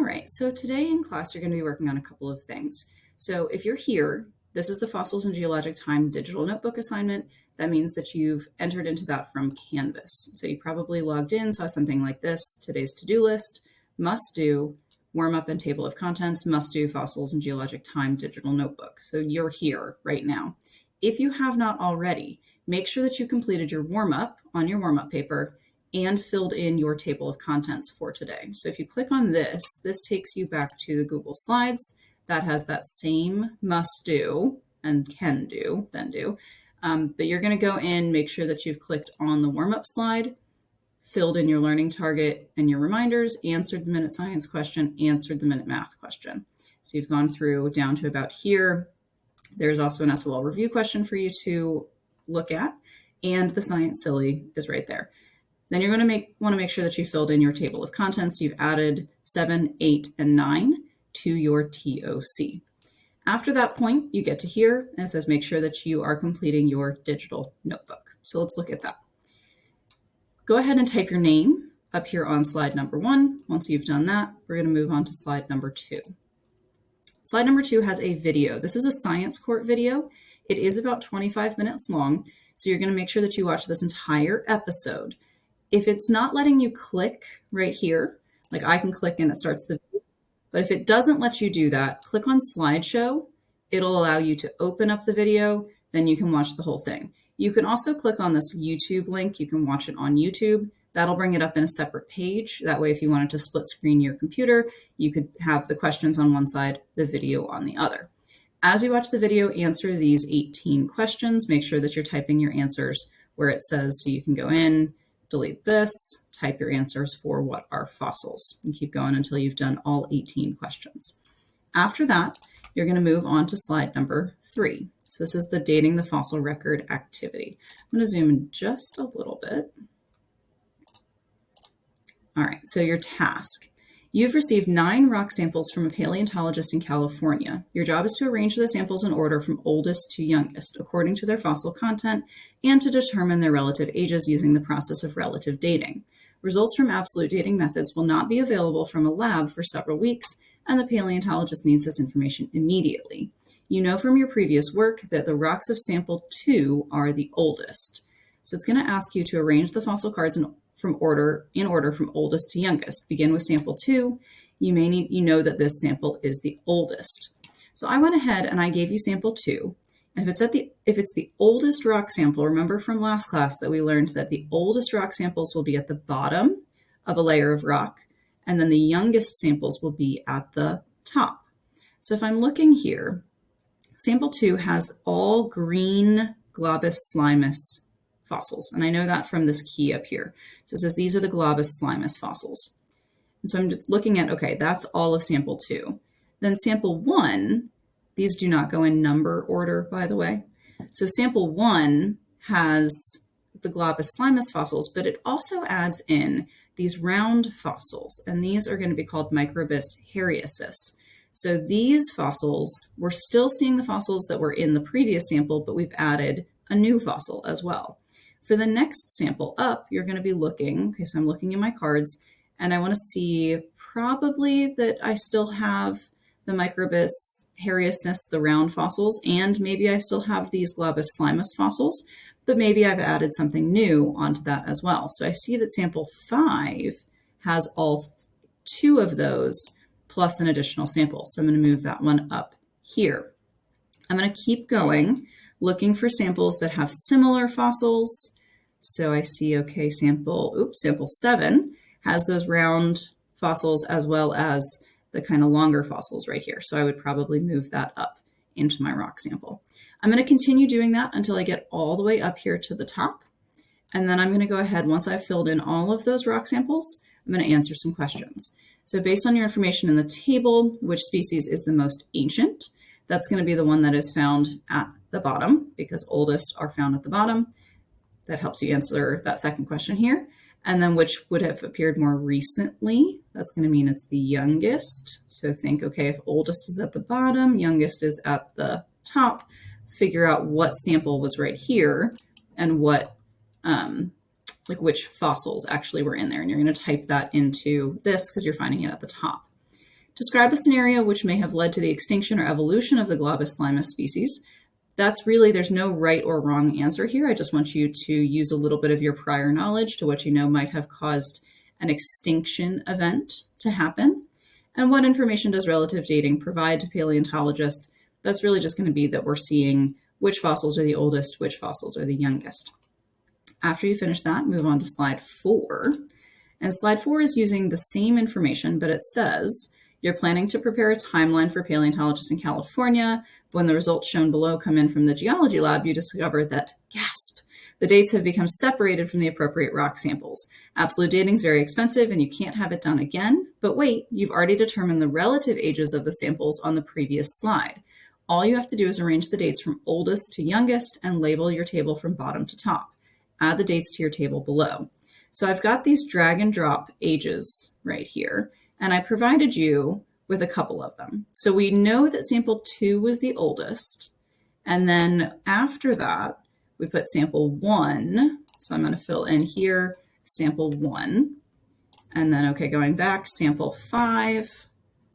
right, so today in class, you're going to be working on a couple of things. So if you're here, this is the Fossils in Geologic Time digital notebook assignment. That means that you've entered into that from Canvas. So you probably logged in, saw something like this, today's to-do list, must do, warm up and table of contents, must do Fossils in Geologic Time digital notebook. So you're here right now. If you have not already, make sure that you completed your warm up on your warm up paper and filled in your table of contents for today. So if you click on this, this takes you back to the Google Slides that has that same must do and can do, then do. But you're going to go in, make sure that you've clicked on the warm-up slide, filled in your learning target and your reminders, answered the minute science question, answered the minute math question. So you've gone through down to about here. There's also an SOL review question for you to look at, and the Science Silly is right there. Then you're going to want to make sure that you filled in your table of contents. You've added 7, 8, and 9 to your TOC. After that point, you get to here, and it says make sure that you are completing your digital notebook. So let's look at that. Go ahead and type your name up here on slide number 1. Once you've done that, we're going to move on to slide number 2. Slide number 2 has a video. This is a science court video. It is about 25 minutes long, so you're going to make sure that you watch this entire episode. If it's not letting you click right here, like I can click and it starts the video, but if it doesn't let you do that, click on slideshow. It'll allow you to open up the video, then you can watch the whole thing. You can also click on this YouTube link. You can watch it on YouTube. That'll bring it up in a separate page. That way, if you wanted to split screen your computer, you could have the questions on one side, the video on the other. As you watch the video, answer these 18 questions. Make sure that you're typing your answers where it says, so you can go in, delete this, type your answers for what are fossils, and keep going until you've done all 18 questions. After that, you're going to move on to slide number 3. So this is the dating the fossil record activity. I'm going to zoom in just a little bit. All right, so your task. You've received 9 rock samples from a paleontologist in California. Your job is to arrange the samples in order from oldest to youngest, according to their fossil content, and to determine their relative ages using the process of relative dating. Results from absolute dating methods will not be available from a lab for several weeks, and the paleontologist needs this information immediately. You know from your previous work that the rocks of sample 2 are the oldest. So it's going to ask you to arrange the fossil cards in order from oldest to youngest. Begin with sample 2. You know that this sample is the oldest. So I went ahead and I gave you sample 2. And if it's the oldest rock sample, remember from last class that we learned that the oldest rock samples will be at the bottom of a layer of rock, and then the youngest samples will be at the top. So if I'm looking here, sample 2 has all green globus slimus fossils. And I know that from this key up here. So it says these are the globus slimus fossils. And so I'm just looking at, okay, that's all of sample 2. Then sample 1, these do not go in number order, by the way. So sample 1 has the globus slimus fossils, but it also adds in these round fossils. And these are going to be called Microbus hariasis. So these fossils, we're still seeing the fossils that were in the previous sample, but we've added a new fossil as well. For the next sample up, you're going to be looking, okay, so I'm looking in my cards, and I want to see probably that I still have the Microbus hariusness, the round fossils, and maybe I still have these globus slimus fossils, but maybe I've added something new onto that as well. So I see that sample 5 has all 2 of those plus an additional sample. So I'm going to move that one up here. I'm going to keep going, looking for samples that have similar fossils. So I see, okay, sample 7 has those round fossils as well as the kind of longer fossils right here. So I would probably move that up into my rock sample. I'm going to continue doing that until I get all the way up here to the top. And then I'm going to go ahead, once I've filled in all of those rock samples, I'm going to answer some questions. So based on your information in the table, which species is the most ancient? That's going to be the one that is found at the bottom, because oldest are found at the bottom. That helps you answer that second question here. And then which would have appeared more recently, that's going to mean it's the youngest. So think, okay, if oldest is at the bottom, youngest is at the top, figure out what sample was right here and what, like which fossils actually were in there. And you're going to type that into this because you're finding it at the top. Describe a scenario which may have led to the extinction or evolution of the Globus limus species. That's really, there's no right or wrong answer here. I just want you to use a little bit of your prior knowledge to what you know might have caused an extinction event to happen. And what information does relative dating provide to paleontologists? That's really just going to be that we're seeing which fossils are the oldest, which fossils are the youngest. After you finish that, move on to slide 4. And slide 4 is using the same information, but it says, you're planning to prepare a timeline for paleontologists in California. But when the results shown below come in from the geology lab, you discover that, gasp, the dates have become separated from the appropriate rock samples. Absolute dating is very expensive and you can't have it done again. But wait, you've already determined the relative ages of the samples on the previous slide. All you have to do is arrange the dates from oldest to youngest and label your table from bottom to top. Add the dates to your table below. So I've got these drag and drop ages right here, and I provided you with a couple of them. So we know that sample 2 was the oldest, and then after that, we put sample 1. So I'm going to fill in here sample 1, and then, okay, going back, sample 5.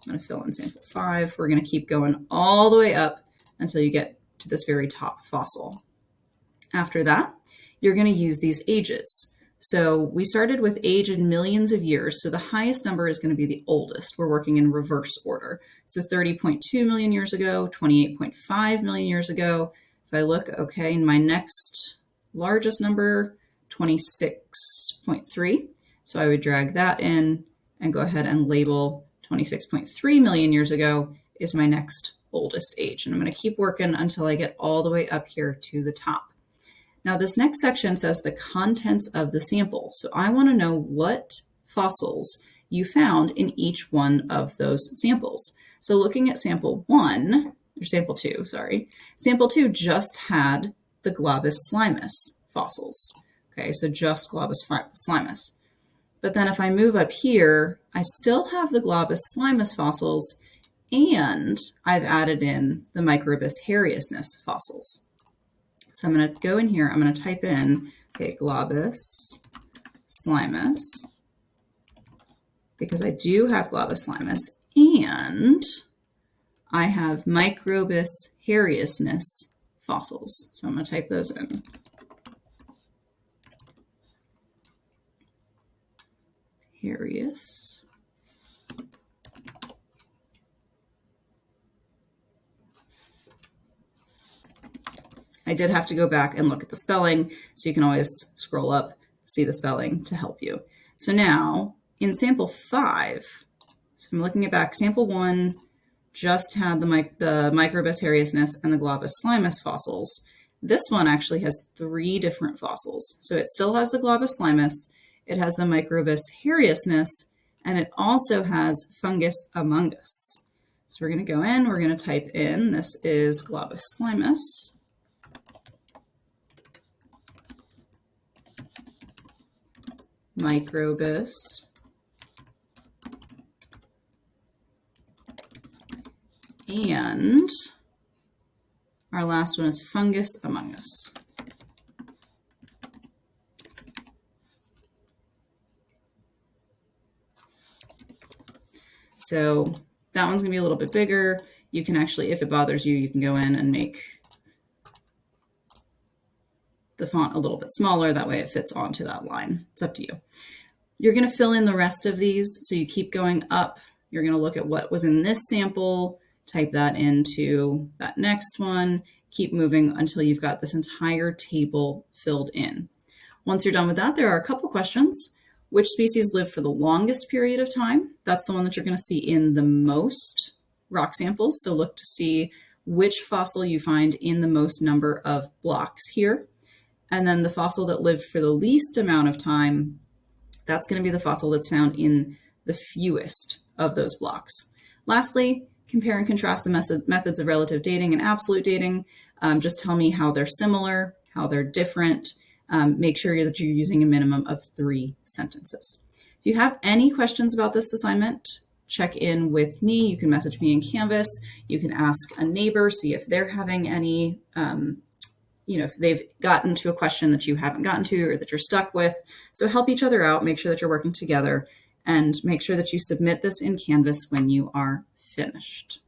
I'm going to fill in sample 5. We're going to keep going all the way up until you get to this very top fossil. After that, you're going to use these ages. So we started with age in millions of years. So the highest number is going to be the oldest. We're working in reverse order. So 30.2 million years ago, 28.5 million years ago. If I look, okay, in my next largest number, 26.3. So I would drag that in and go ahead and label 26.3 million years ago is my next oldest age. And I'm going to keep working until I get all the way up here to the top. Now, this next section says the contents of the sample. So I want to know what fossils you found in each one of those samples. So looking at sample 1, or sample 2, sorry, sample 2 just had the Globus slimus fossils. Okay, so just Globus slimus. But then if I move up here, I still have the Globus slimus fossils, and I've added in the Microbus hariousness fossils. So I'm going to go in here, I'm going to type in, okay, Globus slimus, because I do have Globus slimus, and I have Microbus hariousness fossils. So I'm going to type those in. Harius. I did have to go back and look at the spelling, so you can always scroll up, see the spelling to help you. So now in sample 5, so I'm looking at back, sample 1 just had the Microbus hariousness and the Globus slimus fossils. This one actually has 3 different fossils. So it still has the Globus slimus, it has the Microbus hariousness, and it also has Fungus among us. So we're going to go in, we're going to type in, this is Globus slimus. Microbus and our last one is Fungus among us. So that one's gonna be a little bit bigger. You can actually, if it bothers you, you can go in and make the font a little bit smaller. That way it fits onto that line. It's up to you. You're going to fill in the rest of these. So you keep going up. You're going to look at what was in this sample, type that into that next one, keep moving until you've got this entire table filled in. Once you're done with that, there are a couple questions. Which species live for the longest period of time? That's the one that you're going to see in the most rock samples. So look to see which fossil you find in the most number of blocks here. And then the fossil that lived for the least amount of time, that's going to be the fossil that's found in the fewest of those blocks. Lastly, compare and contrast the methods of relative dating and absolute dating. Just tell me how they're similar, how they're different. Make sure that you're using a minimum of 3 sentences. If you have any questions about this assignment, check in with me. You can message me in Canvas. You can ask a neighbor, see if they're having any if they've gotten to a question that you haven't gotten to or that you're stuck with. So help each other out, make sure that you're working together, and make sure that you submit this in Canvas when you are finished.